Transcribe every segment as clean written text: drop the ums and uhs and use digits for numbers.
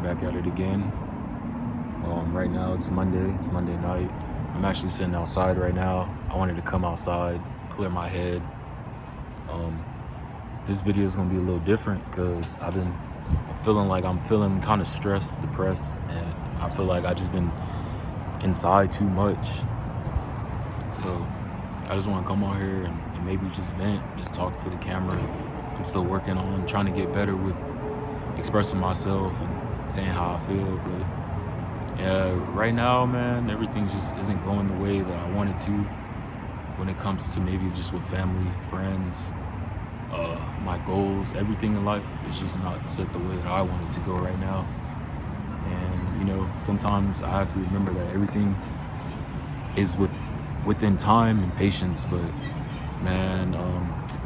Back at it again. Right now it's Monday night. I'm actually sitting outside right now. I wanted to come outside, clear my head. This video is gonna be a little different because I'm feeling kind of stressed, depressed, and I feel like I just been inside too much. So I just want to come on here and maybe just vent, just talk to the camera. I'm still working on trying to get better with expressing myself and saying how I feel, but yeah, right now, man, everything just isn't going the way that I wanted to when it comes to maybe just with family, friends, my goals. Everything in life is just not set the way that I want it to go right now. And sometimes I have to remember that everything is within time and patience. But man,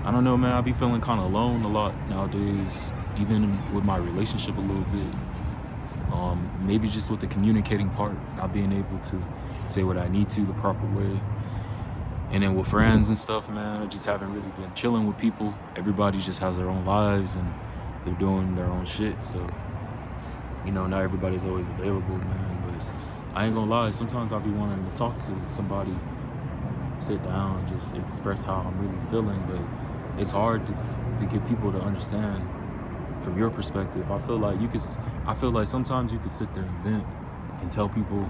I don't know, man, I be feeling kind of alone a lot nowadays, even with my relationship a little bit. Maybe just with the communicating part, not being able to say what I need to the proper way. And then with friends and stuff, man, I just haven't really been chilling with people. Everybody just has their own lives and they're doing their own shit. So, not everybody's always available, man. But I ain't gonna lie, sometimes I'll be wanting to talk to somebody, sit down, just express how I'm really feeling. But it's hard to get people to understand from your perspective. I feel like sometimes you could sit there and vent and tell people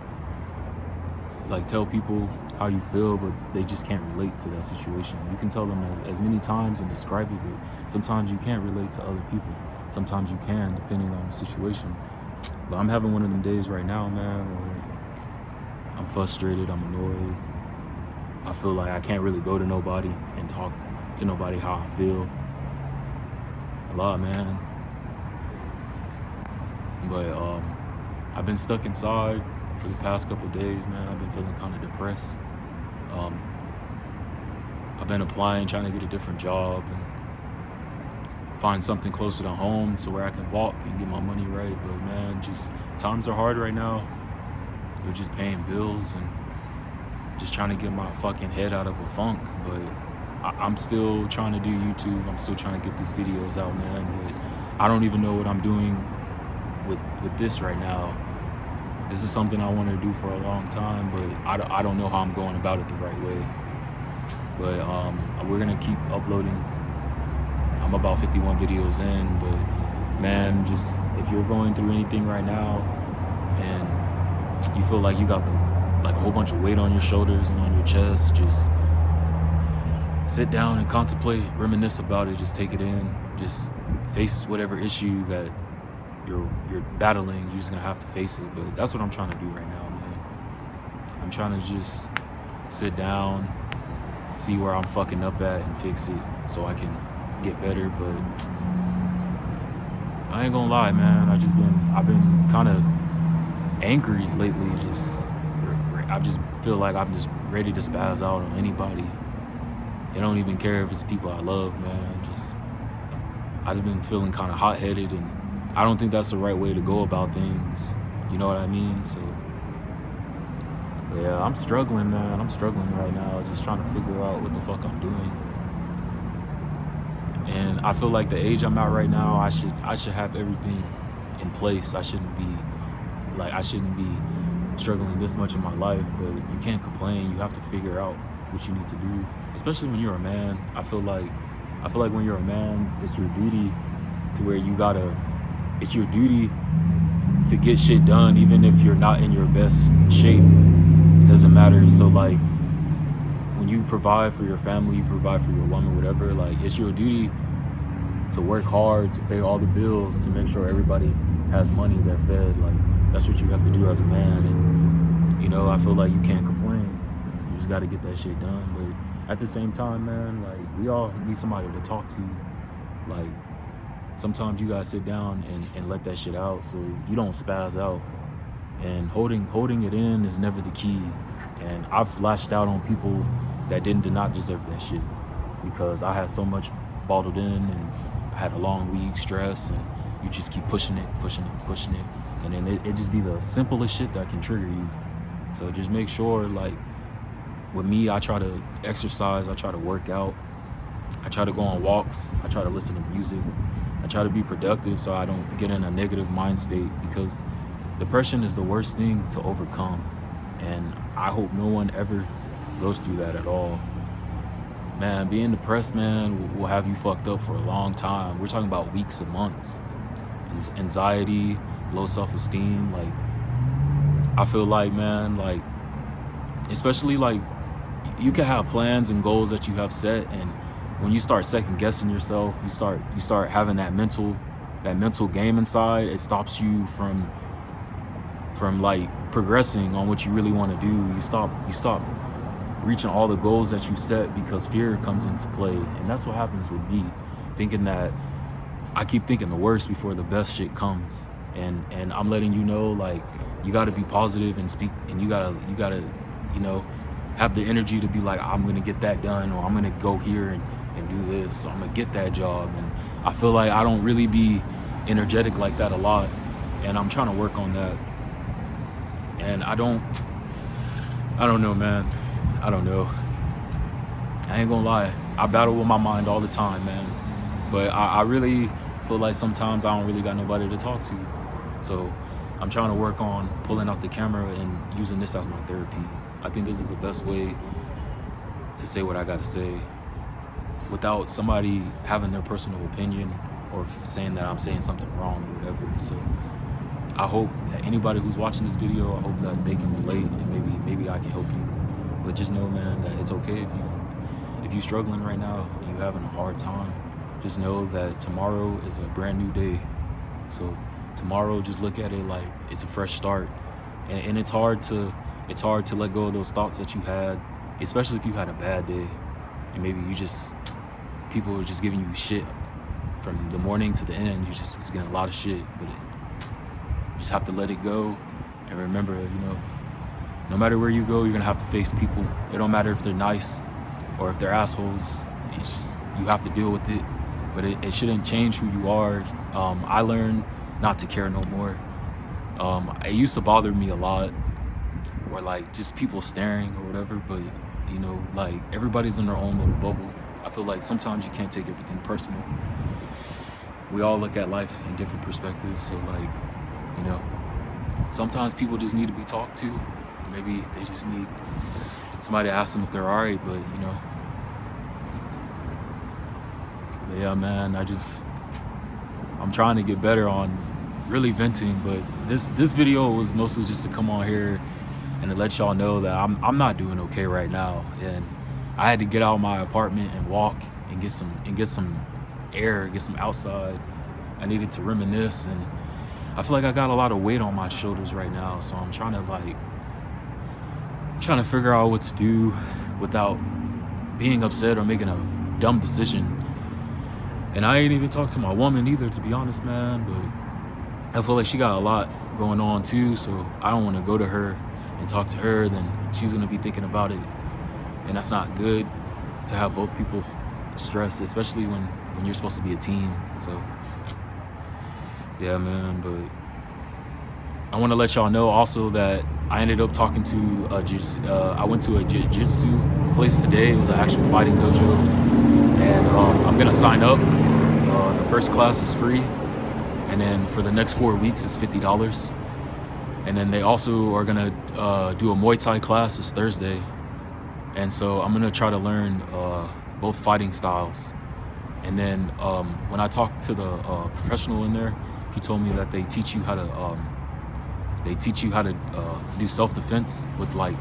how you feel, but they just can't relate to that situation. You can tell them as many times and describe it, but sometimes you can't relate to other people. Sometimes you can, depending on the situation. But I'm having one of them days right now, man, where I'm frustrated, I'm annoyed. I feel like I can't really go to nobody and talk to nobody how I feel. A lot, man. But I've been stuck inside for the past couple of days, man. I've been feeling kind of depressed. I've been applying, trying to get a different job and find something closer to home so where I can walk and get my money right. But man, just times are hard right now. We're just paying bills and just trying to get my fucking head out of a funk. But I'm still trying to do YouTube. I'm still trying to get these videos out, man. But I don't even know what I'm doing with this right now. This is something I wanted to do for a long time, but I don't know how I'm going about it the right way. But we're gonna keep uploading. I'm about 51 videos in, but man, just if you're going through anything right now and you feel like you got a whole bunch of weight on your shoulders and on your chest, just sit down and contemplate, reminisce about it, just take it in, just face whatever issue that you're battling. You're just gonna have to face it. But that's what I'm trying to do right now, man. I'm trying to just sit down, see where I'm fucking up at and fix it so I can get better. But I ain't gonna lie, man, I've been kind of angry lately. I just feel like I'm just ready to spaz out on anybody. I don't even care if it's people I love, man. I just been feeling kind of hot-headed, and I don't think that's the right way to go about things. You know what I mean? So, yeah, I'm struggling, man. I'm struggling right now, just trying to figure out what the fuck I'm doing. And I feel like the age I'm at right now, I should have everything in place. I shouldn't be struggling this much in my life, but you can't complain. You have to figure out what you need to do, especially when you're a man. I feel like when you're a man, it's your duty it's your duty to get shit done, even if you're not in your best shape. It doesn't matter. So like, when you provide for your family, you provide for your woman, whatever, like, it's your duty to work hard, to pay all the bills, to make sure everybody has money, they're fed. Like, that's what you have to do as a man. And I feel like you can't complain. You just got to get that shit done. But at the same time, man, like, we all need somebody to talk to. Like, sometimes you gotta sit down and let that shit out so you don't spaz out. And holding it in is never the key. And I've lashed out on people that did not deserve that shit because I had so much bottled in, and I had a long week, stress, and you just keep pushing it. And then it just be the simplest shit that can trigger you. So just make sure, like, with me, I try to exercise, I try to work out, I try to go on walks, I try to listen to music. I try to be productive so I don't get in a negative mind state, because depression is the worst thing to overcome. And I hope no one ever goes through that at all. Man, being depressed, man, will have you fucked up for a long time. We're talking about weeks and months. Anxiety, low self-esteem. Like, I feel like, man, like, especially like, you can have plans and goals that you have set, and when you start second guessing yourself, you start having that mental game inside. It stops you from like progressing on what you really want to do. You stop reaching all the goals that you set because fear comes into play. And that's what happens with me, thinking that I keep thinking the worst before the best shit comes. And I'm letting you know, like, you got to be positive and speak, and you gotta you know, have the energy to be like, I'm gonna get that done, or I'm gonna go here and do this, or I'm gonna get that job. And I feel like I don't really be energetic like that a lot, and I'm trying to work on that. And I don't know, man. I don't know. I ain't gonna lie, I battle with my mind all the time, man. But I really feel like sometimes I don't really got nobody to talk to. So I'm trying to work on pulling out the camera and using this as my therapy. I think this is the best way to say what I gotta say without somebody having their personal opinion or saying that I'm saying something wrong or whatever. So I hope that anybody who's watching this video, I hope that they can relate, and maybe I can help you. But just know, man, that it's okay if you're struggling right now and you're having a hard time. Just know that tomorrow is a brand new day. So tomorrow, just look at it like it's a fresh start. And it's hard to let go of those thoughts that you had, especially if you had a bad day and maybe people were just giving you shit from the morning to the end. You just was getting a lot of shit, but you just have to let it go. And remember, no matter where you go, you're gonna have to face people. It don't matter if they're nice or if they're assholes. It's just, you have to deal with it, but it shouldn't change who you are. I learned not to care no more. It used to bother me a lot, or like just people staring or whatever, but like, everybody's in their own little bubble. I feel like sometimes you can't take everything personal. We all look at life in different perspectives, so like, sometimes people just need to be talked to. Maybe they just need somebody to ask them if they're alright, but yeah, man, I'm trying to get better on really venting, but this video was mostly just to come on here and to let y'all know that I'm not doing okay right now, and I had to get out of my apartment and walk and get some air, get some outside. I needed to reminisce, and I feel like I got a lot of weight on my shoulders right now, so I'm trying to figure out what to do without being upset or making a dumb decision. And I ain't even talked to my woman either, to be honest, man, but I feel like she got a lot going on too, so I don't want to go to her and talk to her, then she's gonna be thinking about it, and that's not good to have both people stressed, especially when you're supposed to be a team. So yeah, man, but I want to let y'all know also that I ended up talking to I went to a jiu-jitsu place today. It was an actual fighting dojo, and I'm gonna sign up. The first class is free, and then for the next 4 weeks it's $50. And then they also are gonna do a Muay Thai class this Thursday, and so I'm gonna try to learn both fighting styles. And then when I talked to the professional in there, he told me that they teach you how to do self-defense with like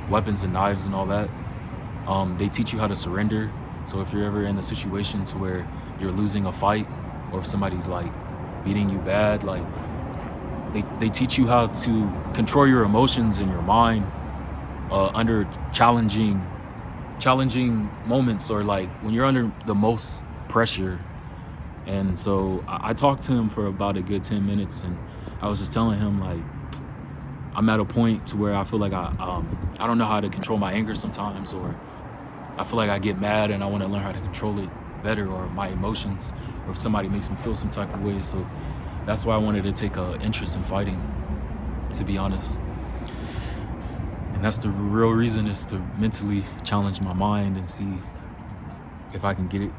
weapons and knives and all that. They teach you how to surrender. So if you're ever in a situation to where you're losing a fight, or if somebody's like beating you bad, like they teach you how to control your emotions in your mind under challenging moments, or like when you're under the most pressure. And so I talked to him for about a good 10 minutes, and I was just telling him, like, I'm at a point to where I feel like I don't know how to control my anger sometimes, or I feel like I get mad and I want to learn how to control it better, or my emotions, or if somebody makes me feel some type of way. So that's why I wanted to take an interest in fighting, to be honest. And that's the real reason, is to mentally challenge my mind and see if I can get it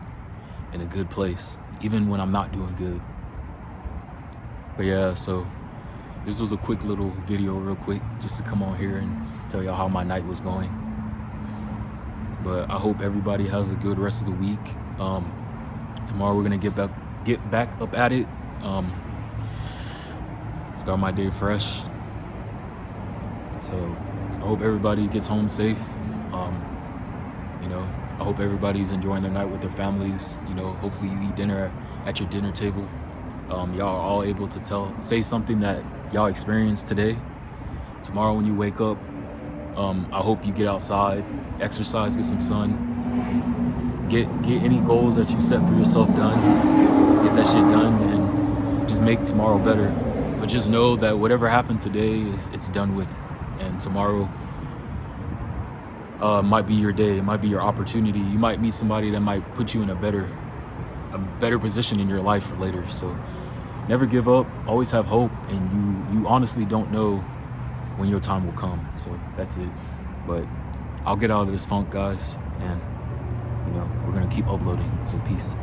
in a good place. even when I'm not doing good. But yeah, so this was a quick little video real quick just to come on here and tell y'all how my night was going. But I hope everybody has a good rest of the week. Tomorrow we're gonna get back up at it. Start my day fresh. So I hope everybody gets home safe. You know, I hope everybody's enjoying their night with their families. You know, hopefully you eat dinner at your dinner table. Y'all are all able to say something that y'all experienced today. Tomorrow when you wake up, I hope you get outside, exercise, get some sun, get any goals that you set for yourself done, get that shit done, and just make tomorrow better. But just know that whatever happened today, it's done with, and tomorrow might be your day, it might be your opportunity. You might meet somebody that might put you in a better position in your life for later. So never give up, always have hope, and you honestly don't know when your time will come. So that's it. But I'll get out of this funk, guys, and you know, we're gonna keep uploading. So peace.